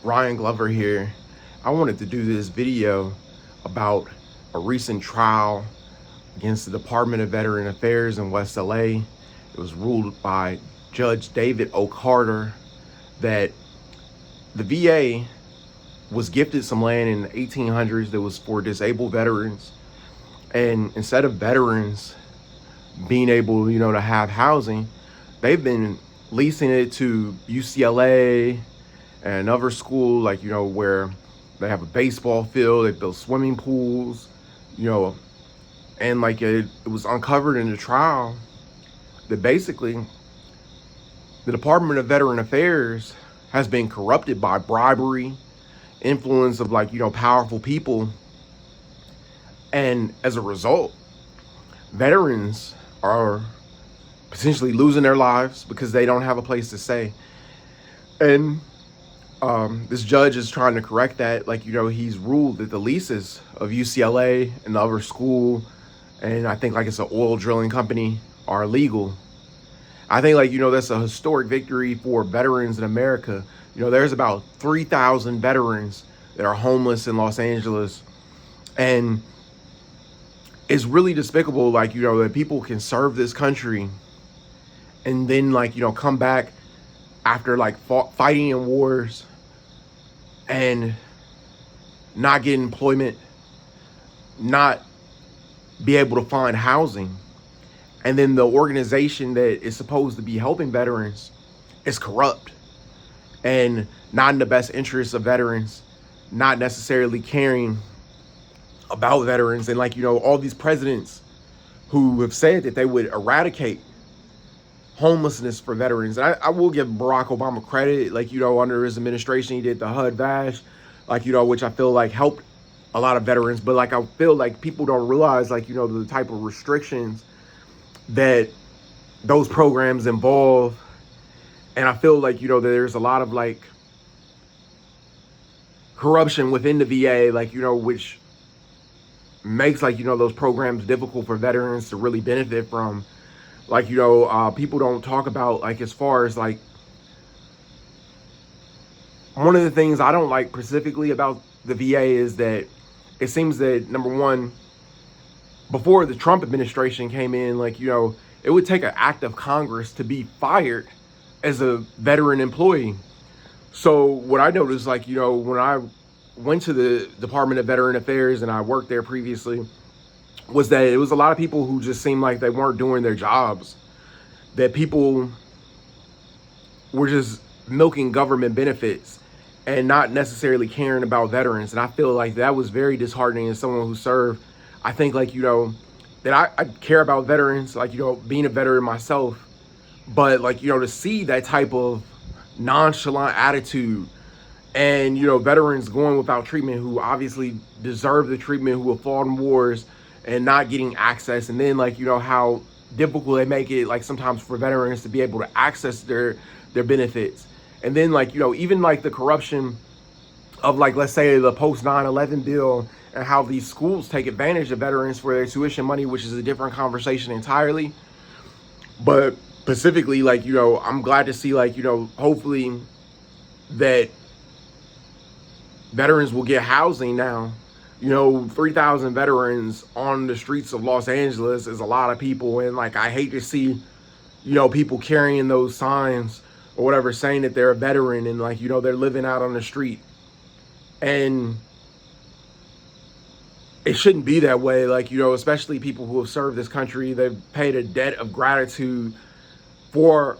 Ryan Glover here. I wanted to do this video about a recent trial against the Department of Veteran Affairs in West LA. It was ruled by Judge David O. Carter that the VA was gifted some land in the 1800s that was for disabled veterans. And instead of veterans being able, to have housing, they've been leasing it to UCLA and another school, where they have a baseball field, they built swimming pools, and it was uncovered in the trial that basically the Department of Veteran Affairs has been corrupted by bribery, influence of powerful people. And as a result, veterans are potentially losing their lives because they don't have a place to stay. And this judge is trying to correct that. He's ruled that the leases of UCLA and the other school, and I think it's an oil drilling company, are illegal. I think that's a historic victory for veterans in America. There's about 3,000 veterans that are homeless in Los Angeles. And it's really despicable, that people can serve this country and then come back after fighting in wars and not get employment, not be able to find housing. And then the organization that is supposed to be helping veterans is corrupt and not in the best interests of veterans, not necessarily caring about veterans. And all these presidents who have said that they would eradicate homelessness for veterans. And I will give Barack Obama credit, under his administration, he did the HUD VASH, which I feel helped a lot of veterans. But I feel people don't realize, the type of restrictions that those programs involve. And I feel that there's a lot of corruption within the VA, which makes those programs difficult for veterans to really benefit from. People don't talk about as far as one of the things I don't like specifically about the VA is that it seems that, number one, before the Trump administration came in, it would take an act of Congress to be fired as a veteran employee. So what I noticed, when I went to the Department of Veteran Affairs and I worked there previously, was that it was a lot of people who just seemed like they weren't doing their jobs, that people were just milking government benefits and not necessarily caring about veterans. And I feel that was very disheartening as someone who served. I think that I care about veterans, being a veteran myself, but to see that type of nonchalant attitude and veterans going without treatment who obviously deserve the treatment, who have fought in wars and not getting access. And then how difficult they make it sometimes for veterans to be able to access their benefits. And then even the corruption of let's say the post 9/11 bill, and how these schools take advantage of veterans for their tuition money, which is a different conversation entirely. But specifically, I'm glad to see hopefully that veterans will get housing now. 3,000 veterans on the streets of Los Angeles is a lot of people. And I hate to see, people carrying those signs or whatever, saying that they're a veteran and they're living out on the street. And it shouldn't be that way. Especially people who have served this country, they've paid a debt of gratitude for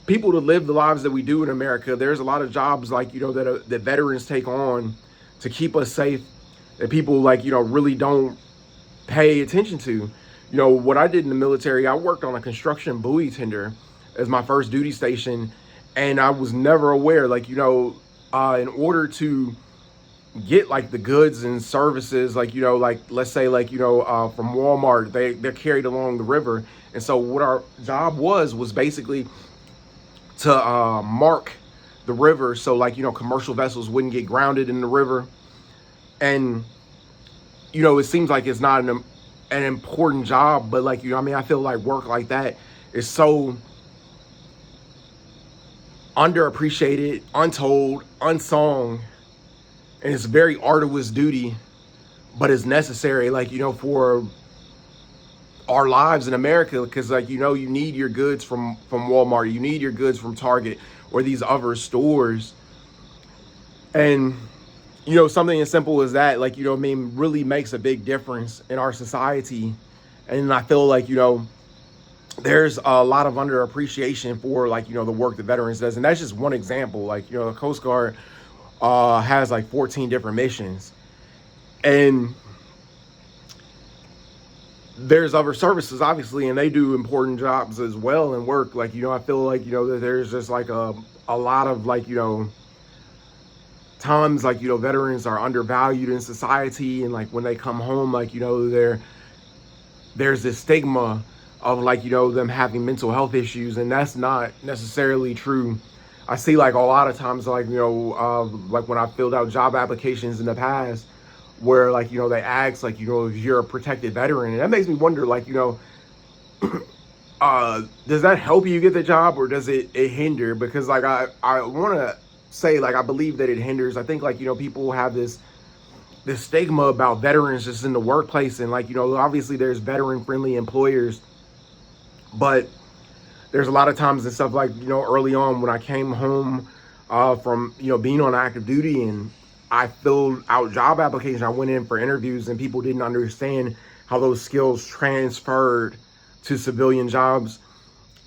people to live the lives that we do in America. There's a lot of jobs that veterans take on to keep us safe, that people really don't pay attention to. What I did in the military, I worked on a construction buoy tender as my first duty station, and I was never aware in order to get the goods and services, let's say from Walmart, they're carried along the river. And so what our job was basically to mark the river so commercial vessels wouldn't get grounded in the river. And it seems it's not an important job, but I feel work like that is so underappreciated, untold, unsung, and it's a very arduous duty, but it's necessary, like, you know, for our lives in America, because, like, you know, you need your goods from Walmart, you need your goods from Target or these other stores. And, you know, something as simple as that, like, you know, I mean, really makes a big difference in our society. And I feel like, you know, there's a lot of underappreciation for, like, you know, the work that veterans does. And that's just one example. Like, you know, the Coast Guard has like 14 different missions. And there's other services, obviously, and they do important jobs as well and work. Like, you know, I feel like, you know, that there's just like a lot of, like, you know, times, like, you know, veterans are undervalued in society. And like when they come home, like, you know, there's this stigma of, like, you know, them having mental health issues, and that's not necessarily true. I see, like, a lot of times, like, you know, like when I filled out job applications in the past, where, like, you know, they ask, like, you know, if you're a protected veteran, and that makes me wonder, like, you know, does that help you get the job, or does it hinder? Because, like, I want to say, like, I believe that it hinders. I think, like, you know, people have this stigma about veterans just in the workplace, and, like, you know, obviously there's veteran friendly employers, but there's a lot of times and stuff, like, you know, early on when I came home from, you know, being on active duty, and I filled out job applications, I went in for interviews, and people didn't understand how those skills transferred to civilian jobs.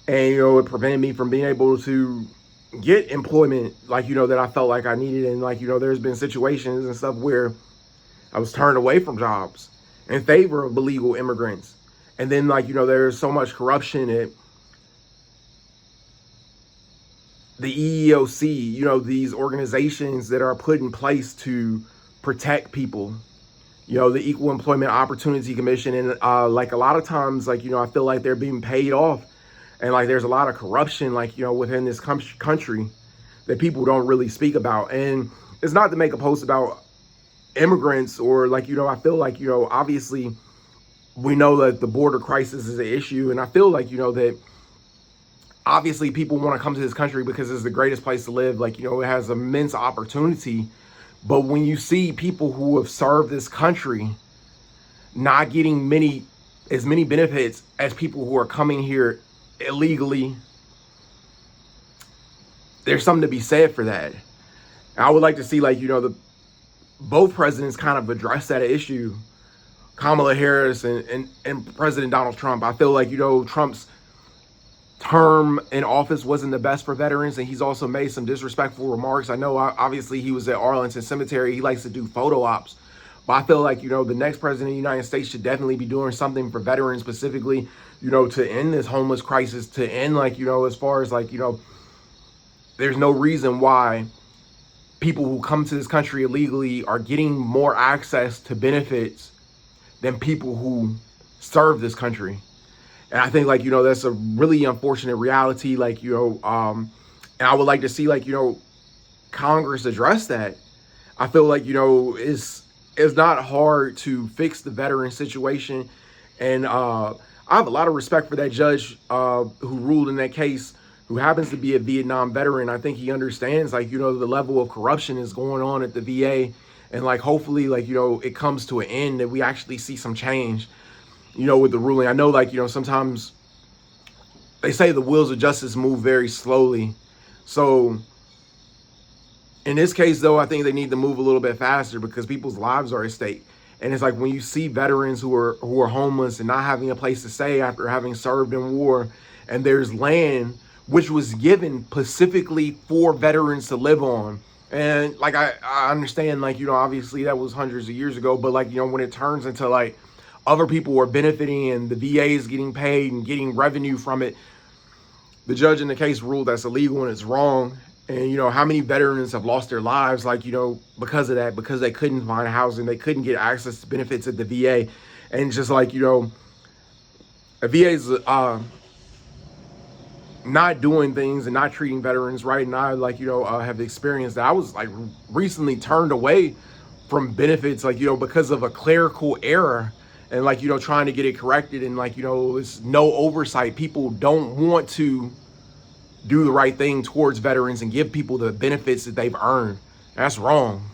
And, you know, it prevented me from being able to get employment, like, you know, that I felt like I needed. And, like, you know, there's been situations and stuff where I was turned away from jobs in favor of illegal immigrants. And then, like, you know, there's so much corruption at the EEOC, you know, these organizations that are put in place to protect people, you know, the Equal Employment Opportunity Commission. And like a lot of times, like, you know, I feel like they're being paid off, and like there's a lot of corruption, like, you know, within this country that people don't really speak about. And it's not to make a post about immigrants, or, like, you know, I feel like, you know, obviously we know that the border crisis is an issue, and I feel like, you know, that obviously people want to come to this country because it's the greatest place to live. Like, you know, it has immense opportunity. But when you see people who have served this country not getting as many benefits as people who are coming here illegally, there's something to be said for that. And I would like to see, like, you know, both presidents kind of address that issue, Kamala Harris and President Donald Trump. I feel like, you know, Trump's term in office wasn't the best for veterans, and he's also made some disrespectful remarks. I know, obviously, he was at Arlington Cemetery. He likes to do photo ops, but I feel like, you know, the next president of the United States should definitely be doing something for veterans specifically, you know, to end this homeless crisis, to end, like, you know, as far as, like, you know, there's no reason why people who come to this country illegally are getting more access to benefits than people who serve this country. And I think, like, you know, that's a really unfortunate reality, like, you know, and I would like to see, like, you know, Congress address that. I feel like, you know, it's not hard to fix the veteran situation. And I have a lot of respect for that judge who ruled in that case, who happens to be a Vietnam veteran. I think he understands, like, you know, the level of corruption is going on at the VA. And, like, hopefully, like, you know, it comes to an end, that we actually see some change, you know, with the ruling. I know, like, you know, sometimes they say the wheels of justice move very slowly. So in this case, though, I think they need to move a little bit faster, because people's lives are at stake. And it's like, when you see veterans who are homeless and not having a place to stay after having served in war, and there's land which was given specifically for veterans to live on. And, like, I understand, like, you know, obviously that was hundreds of years ago, but, like, you know, when it turns into, like, other people are benefiting and the VA is getting paid and getting revenue from it, the judge in the case ruled that's illegal and it's wrong. And, you know, how many veterans have lost their lives, like, you know, because of that, because they couldn't find housing, they couldn't get access to benefits at the VA. And just, like, you know, the VA's not doing things and not treating veterans right. And I, like, you know, have experienced that. I was, like, recently turned away from benefits, like, you know, because of a clerical error, and, like, you know, trying to get it corrected. And, like, you know, it's no oversight. People don't want to do the right thing towards veterans and give people the benefits that they've earned. That's wrong.